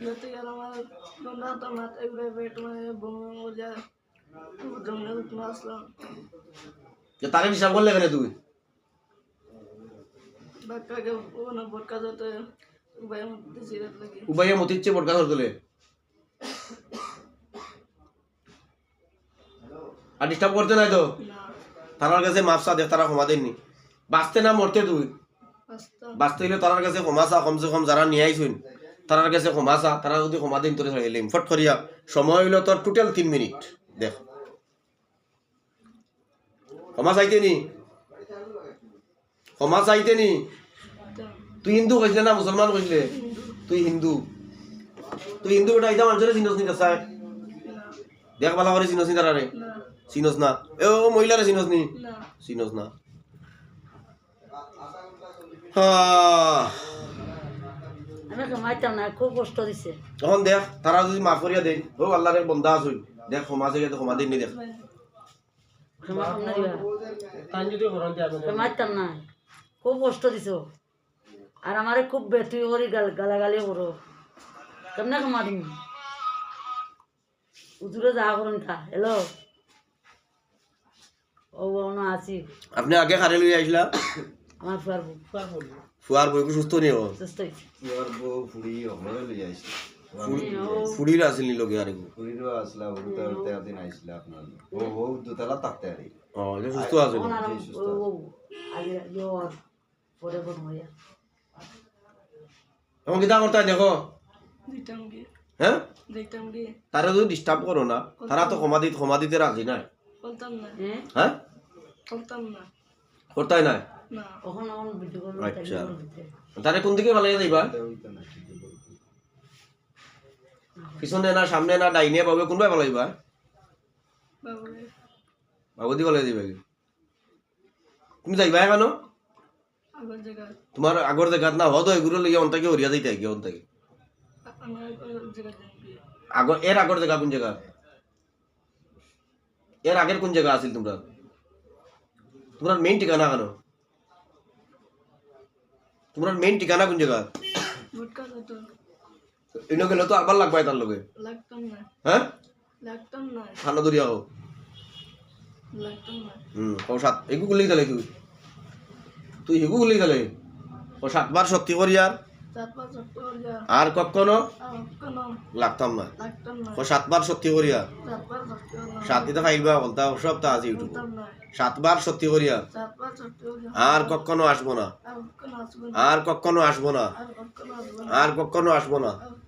যেতে গেলে আমার গন্ধ হাত মাথায় ঘুরে পেট মানে বমি হয়ে যায় জঙ্গলে উঠে আসলাম তারে হিসাব করলে কেন তুই বাক্কাকে ওখানে বোটকা যেতে উভয় মধ্যে সিরাত লাগে উবাইয়া মতিচ্ছে বড়কা ধর তোলে আর ডিস্টার্ব করতে নাই তো না তারার কাছে মাপসা দেখ তারা ক্ষমা দেননি বাঁচতে না মরতে তুই বাঁচতে হইলে তারার কাছে ক্ষমা চা কমসে কম যারা নিয়ে আইসুন তারার কাছে ক্ষমা চা তারা যদি ক্ষমা দিন তোরে ছাড়িলাম ফট করিয়া সময় হইল তোর টোটাল 3 মিনিট দেখ ক্ষমা চাইতে নি ক্ষমা চাইতে নি তুই হিন্দু কইছিলে না মুসলমান কইছিলে তুই হিন্দু বেটা এটা মানুষের চিনস নি চাই দেখ ভালো করে চিনস নি তারারে চিনস না এ ও মহিলারে চিনস নি চিনস না আমি মাইতাম না খুব কষ্ট দিছে তখন দেখ তারা যদি মাফ করিয়া দেন ও আল্লাহর বন্ধা আছুন দেখ ক্ষমা চাইয়া ক্ষমা দিন নি দেখ মাইতাম না খুব কষ্ট দিছ আর আমারে খুব বেঠি করি গালাগালি করো কেমনে ক্ষমা দিম উজুরে যা করুন থা হ্যালো ও না আছি আপনি আগে খারে লই আইছিলা আমার ফুয়ার বই সুস্থ নি ও সুস্থ হয়েছে ফুয়ার বউ ফুড়ি অমরে লই আইছে ফুড়ির আসল নি লগে আরে ফুড়িরও আসলা উড়তে উড়তে একদিন আইছিলা আপনার ও বউ দুতলা থাকতে আরে ও এটা সুস্থ আছে আগে ইয়োর পরে বন হইয়া এখন কিতা করতে দেখো দিতাম গিয়ে হ্যাঁ দেখতাম গিয়ে তারা যদি ডিস্টার্ব করো না তারা তো ক্ষমা দিতে রাজি নাই বলতাম না হ্যাঁ বলতাম না করতাই নাই না কখন ভিডিও করবো আচ্ছা তারে কোন দিকে ভালো যাইবা পিছনে না সামনে না ডাইনে পাবে কোনবাই ভালো যাইবা বাবুরে বাবুদি ভালো যাইবা তুমি যাইবা কেন আগর জায়গা তোমার আগর জায়গাত না হতো এগুলো লিগে অন্তাকে হরিয়া যাইতে কি অন্তাকে আমার জায়গা যাই গিয়ে আগর জায়গা কোন জায়গা এর আগের কোন জায়গা আছিল তোমরা তোমার মেইন ঠিকানা কেন তোমার মেইন ঠিকানা কোন জায়গা বোটকা যেত এনে গেলে তো আবার লাগবে তার লগে লাগতাম না হ্যাঁ লাগতাম না ঠান্ডা দরিয়া হোক লাগতাম না ও সাত এগু গুলি গেলে তুই হেগু গুলি গেলে ও 7 বার শক্তি করিয়ার 4-5 সপ্তাহ যা আর কখনো আর কোনো লাগতাম না লাগতাম না ও 7 বার শক্তি করিয়া 4-5 সপ্তাহ 7 দিতে ফাইলবা বলতা সব তা আছে ইউটিউব বলতাম না 7 বার শক্তি করিয়া 4-5 সপ্তাহ যা আর কখনো আসবো না আর কোনো আসবে না আর কখনো আসবো না আর কোনো আসবে না আর কখনো আসবো না আর